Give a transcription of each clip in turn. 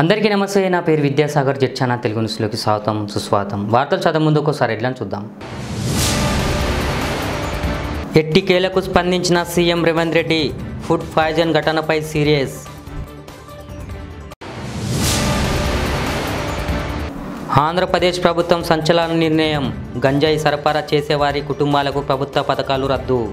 అందరికీ నమస్తే. నా పేరు విద్యాసాగర్. జెట్ ఛానల్ తెలుగు న్యూస్లోకి స్వాగతం, సుస్వాగతం. వార్తలు చదవడం ముందు ఒకసారి హెడ్లైన్ చూద్దాం. ఎట్టికేలకు స్పందించిన CM Revanth Reddy. Food poison ఘటనపై సీరియస్. ఆంధ్రప్రదేశ్ ప్రభుత్వం సంచలన నిర్ణయం. గంజాయి సరఫరా చేసేవారి కుటుంబాలకు ప్రభుత్వ పథకాలు రద్దు.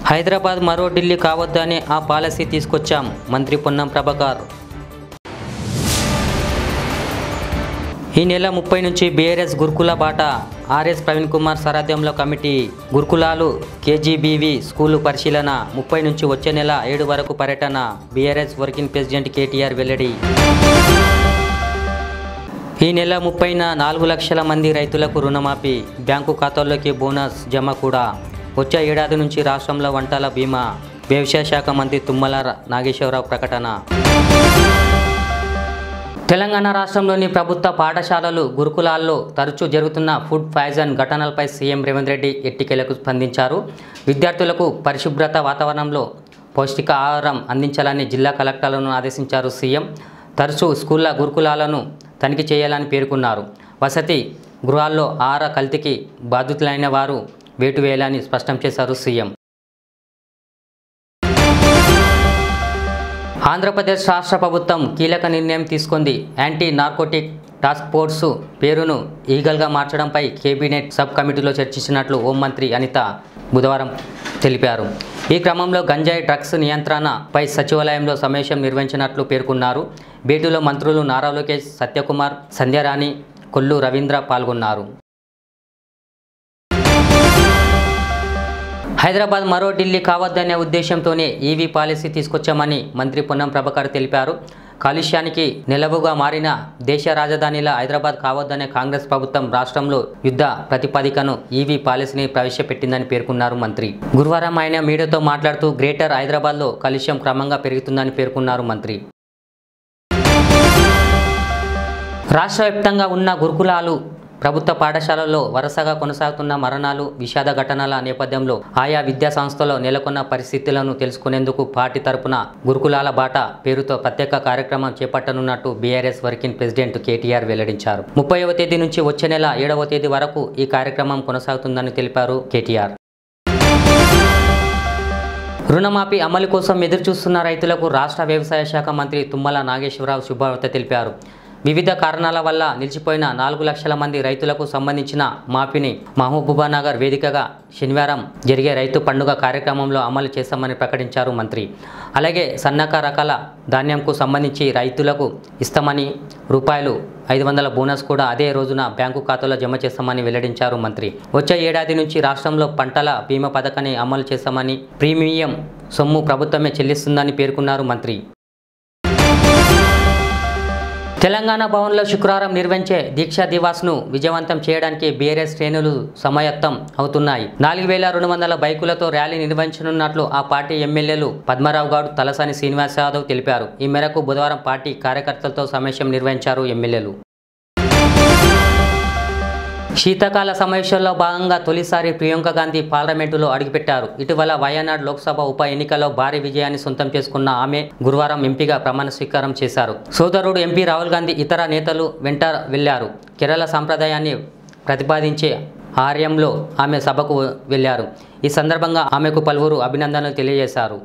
హైదరాబాద్ మరో ఢిల్లీ కావద్దని ఆ పాలసీ తీసుకొచ్చాం. మంత్రి పొన్నం ప్రభాకర్. ఈ నెల 30 నుంచి బీఆర్ఎస్ గురుకుల బాట. ఆర్ఎస్ ప్రవీణ్ కుమార్ సారథ్యంలో కమిటీ. గురుకులాలు కేజీబీవీ స్కూలు పరిశీలన. 30 నుంచి వచ్చే నెల 7 వరకు పర్యటన. బీఆర్ఎస్ వర్కింగ్ ప్రెసిడెంట్ కేటీఆర్ వెల్లడి. ఈ నెల 30న 4 లక్షల మంది రైతులకు రుణమాఫీ. బ్యాంకు ఖాతాల్లోకి బోనస్ జమ కూడా. వచ్చే ఏడాది నుంచి రాష్ట్రంలో వంటల బీమా. వ్యవసాయ శాఖ మంత్రి తుమ్మల నాగేశ్వరరావు ప్రకటన. తెలంగాణ రాష్ట్రంలోని ప్రభుత్వ పాఠశాలలు, గురుకులాల్లో తరచూ జరుగుతున్న ఫుడ్ పాయిజన్ ఘటనలపై సీఎం రేవంత్ రెడ్డి ఎట్టికేలకు స్పందించారు. విద్యార్థులకు పరిశుభ్రత వాతావరణంలో పౌష్టిక ఆహారం అందించాలని జిల్లా కలెక్టర్లను ఆదేశించారు సీఎం. తరచూ స్కూళ్ళ, గురుకులాలను తనిఖీ చేయాలని పేర్కొన్నారు. వసతి గృహాల్లో ఆహార కల్తీకి బాధితులైన వారు వేటు వేయాలని స్పష్టం చేశారు సీఎం. ఆంధ్రప్రదేశ్ రాష్ట్ర ప్రభుత్వం కీలక నిర్ణయం తీసుకుంది. యాంటీ నార్కోటిక్ టాస్క్ ఫోర్సు పేరును ఈగల్గా మార్చడంపై కేబినెట్ సబ్ కమిటీలో చర్చించినట్లు హోంమంత్రి అనిత బుధవారం తెలిపారు. ఈ క్రమంలో గంజాయి డ్రగ్స్ నియంత్రణపై సచివాలయంలో సమావేశం నిర్వహించినట్లు పేర్కొన్నారు. భేటీలో మంత్రులు నారా లోకేష్, సత్యకుమార్, సంధ్యారాణి, కొల్లు రవీంద్ర పాల్గొన్నారు. హైదరాబాద్ మరో ఢిల్లీ కావద్దనే ఉద్దేశంతోనే ఈవీ పాలసీ తీసుకొచ్చామని మంత్రి పొన్నం ప్రభాకర్ తెలిపారు. కాలుష్యానికి నెలవుగా మారిన దేశ రాజధానిలా హైదరాబాద్ కావద్దనే కాంగ్రెస్ ప్రభుత్వం రాష్ట్రంలో యుద్ధ ప్రతిపాదికను ఈవీ పాలసీని ప్రవేశపెట్టిందని పేర్కొన్నారు మంత్రి. గురువారం ఆయన మీడియాతో మాట్లాడుతూ గ్రేటర్ హైదరాబాద్లో కాలుష్యం క్రమంగా పెరుగుతుందని పేర్కొన్నారు మంత్రి. రాష్ట్ర వ్యాప్తంగా ఉన్న గురుకులాలు, ప్రభుత్వ పాఠశాలల్లో వరుసగా కొనసాగుతున్న మరణాలు, విషాద ఘటనల నేపథ్యంలో ఆయా విద్యా సంస్థల్లో నెలకొన్న పరిస్థితులను తెలుసుకునేందుకు పార్టీ తరపున గురుకులాల బాట పేరుతో ప్రత్యేక కార్యక్రమం చేపట్టనున్నట్టు బీఆర్ఎస్ వర్కింగ్ ప్రెసిడెంట్ కేటీఆర్ వెల్లడించారు. 30వ తేదీ నుంచి వచ్చే నెల 7వ తేదీ వరకు ఈ కార్యక్రమం కొనసాగుతుందని తెలిపారు కేటీఆర్. రుణమాఫీ అమలు కోసం ఎదురుచూస్తున్న రైతులకు రాష్ట్ర వ్యవసాయ శాఖ మంత్రి తుమ్మల నాగేశ్వరరావు శుభవార్త తెలిపారు. వివిధ కారణాల వల్ల నిలిచిపోయిన 4 లక్షల మంది రైతులకు సంబంధించిన మాఫీని మహబూబానగర్ వేదికగా శనివారం జరిగే రైతు పండుగ కార్యక్రమంలో అమలు చేస్తామని ప్రకటించారు మంత్రి. అలాగే సన్నక రకాల ధాన్యంకు సంబంధించి రైతులకు ఇస్తామని, ₹500 బోనస్ కూడా అదే రోజున బ్యాంకు ఖాతాలో జమ చేస్తామని వెల్లడించారు మంత్రి. వచ్చే ఏడాది నుంచి రాష్ట్రంలో పంటల బీమా పథకాన్ని అమలు చేస్తామని, ప్రీమియం సొమ్ము ప్రభుత్వమే చెల్లిస్తుందని పేర్కొన్నారు మంత్రి. తెలంగాణ భవన్లో శుక్రవారం నిర్వహించే దీక్షా దివాస్ను విజయవంతం చేయడానికి బీఆర్ఎస్ శ్రేణులు సమాయత్తం అవుతున్నాయి. 4200 బైకులతో ర్యాలీ నిర్వహించనున్నట్లు ఆ పార్టీ ఎమ్మెల్యేలు పద్మారావు గౌడ్, తలసాని శ్రీనివాస్ యాదవ్ తెలిపారు. ఈ మేరకు బుధవారం పార్టీ కార్యకర్తలతో సమావేశం నిర్వహించారు ఎమ్మెల్యేలు. శీతాకాల సమావేశంలో భాగంగా తొలిసారి ప్రియాంక గాంధీ పార్లమెంటులో అడుగుపెట్టారు. ఇటీవల వయనాడ్ లోక్సభ ఉప ఎన్నికల్లో భారీ విజయాన్ని సొంతం చేసుకున్న ఆమె గురువారం ఎంపీగా ప్రమాణ స్వీకారం చేశారు. సోదరుడు ఎంపీ రాహుల్ గాంధీ ఇతర నేతలు వెంట వెళ్లారు. కేరళ సంప్రదాయాన్ని ప్రతిపాదించే ఆర్యంలో ఆమె సభకు వెళ్లారు. ఈ సందర్భంగా ఆమెకు పలువురు అభినందనలు తెలియజేశారు.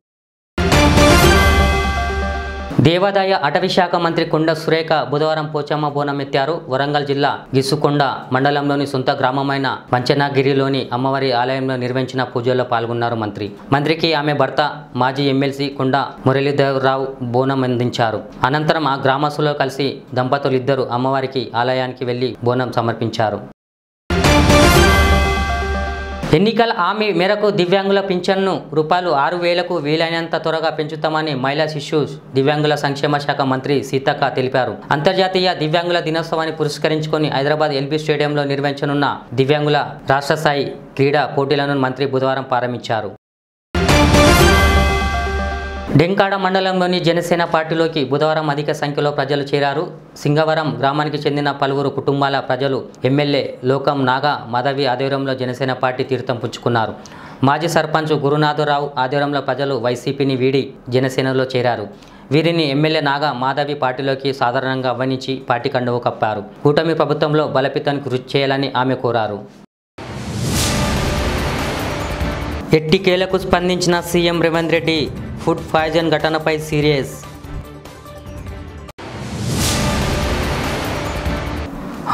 దేవాదాయ అటవీ శాఖ మంత్రి కొండ సురేఖ బుధవారం పోచమ్మ బోనం ఎత్తారు. వరంగల్ జిల్లా గిసుకొండ మండలంలోని సొంత గ్రామమైన మంచనగిరిలోని అమ్మవారి ఆలయంలో నిర్వహించిన పూజల్లో పాల్గొన్నారు మంత్రికి ఆమె భర్త మాజీ ఎమ్మెల్సీ కొండ మురళీధరరావు బోనం అందించారు. అనంతరం ఆ గ్రామస్తులతో కలిసి దంపతులిద్దరూ అమ్మవారికి ఆలయానికి వెళ్లి బోనం సమర్పించారు. ఎన్నికల హామీ మేరకు దివ్యాంగుల పింఛన్ను ₹6,000కు వీలైనంత త్వరగా పెంచుతామని మహిళా శిశు దివ్యాంగుల సంక్షేమ శాఖ మంత్రి సీతక్క తెలిపారు. అంతర్జాతీయ దివ్యాంగుల దినోత్సవాన్ని పురస్కరించుకొని హైదరాబాద్ ఎల్బీ స్టేడియంలో నిర్వహించనున్న దివ్యాంగుల రాష్ట్ర స్థాయి క్రీడా పోటీలను మంత్రి బుధవారం ప్రారంభించారు. డెంకాడ మండలంలోని జనసేన పార్టీలోకి బుధవారం అధిక సంఖ్యలో ప్రజలు చేరారు. సింగవరం గ్రామానికి చెందిన పలువురు కుటుంబాల ప్రజలు ఎమ్మెల్యే లోకం నాగా మాధవి ఆధ్వర్యంలో జనసేన పార్టీ తీర్థం పుచ్చుకున్నారు. మాజీ సర్పంచ్ గురునాథరావు ఆధ్వర్యంలో ప్రజలు వైసీపీని వీడి జనసేనలో చేరారు. వీరిని ఎమ్మెల్యే నాగా మాధవి పార్టీలోకి సాధారణంగా ఆహ్వానించి పార్టీ కండువ కప్పారు. కూటమి ప్రభుత్వంలో బలోపేతానికి కృషి చేయాలని ఆమె కోరారు. ఎట్టికేలకు స్పందించిన CM Revanth Reddy food poison ఘటనపై సీరియస్.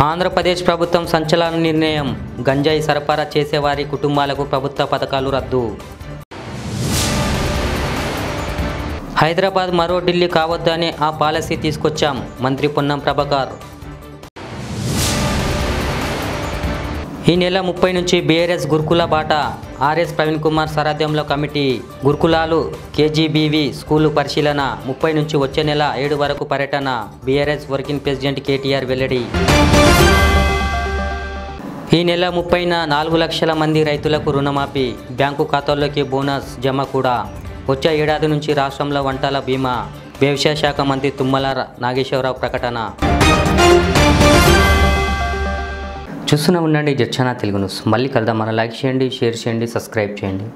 ఆంధ్రప్రదేశ్ ప్రభుత్వం సంచలన నిర్ణయం. గంజాయి సరఫరా చేసేవారి కుటుంబాలకు ప్రభుత్వ పథకాలు రద్దు. హైదరాబాద్ మరో ఢిల్లీ కావద్దని ఆ పాలసీ తీసుకొచ్చాం. మంత్రి పొన్నం ప్రభాకర్. ఈ నెల 30 నుంచి బీఆర్ఎస్ గురుకుల బాట. ఆర్ఎస్ ప్రవీణ్ కుమార్ సారథ్యంలో కమిటీ. గురుకులాలు కేజీబీవీ స్కూలు పరిశీలన. 30 నుంచి వచ్చే నెల 7 వరకు పర్యటన. బీఆర్ఎస్ వర్కింగ్ ప్రెసిడెంట్ కేటీఆర్ వెల్లడి. ఈ నెల 30న 4 లక్షల మంది రైతులకు రుణమాఫీ. బ్యాంకు ఖాతాల్లోకి బోనస్ జమ కూడా. వచ్చే ఏడాది నుంచి రాష్ట్రంలో వంటల బీమా. వ్యవసాయ శాఖ మంత్రి తుమ్మల నాగేశ్వరరావు ప్రకటన. చూస్తూనే ఉండండి జడ్చనా తెలుగు న్యూస్. మళ్ళీ కలుద్దాం. మన లైక్ చేయండి, షేర్ చేయండి, సబ్స్క్రైబ్ చేయండి.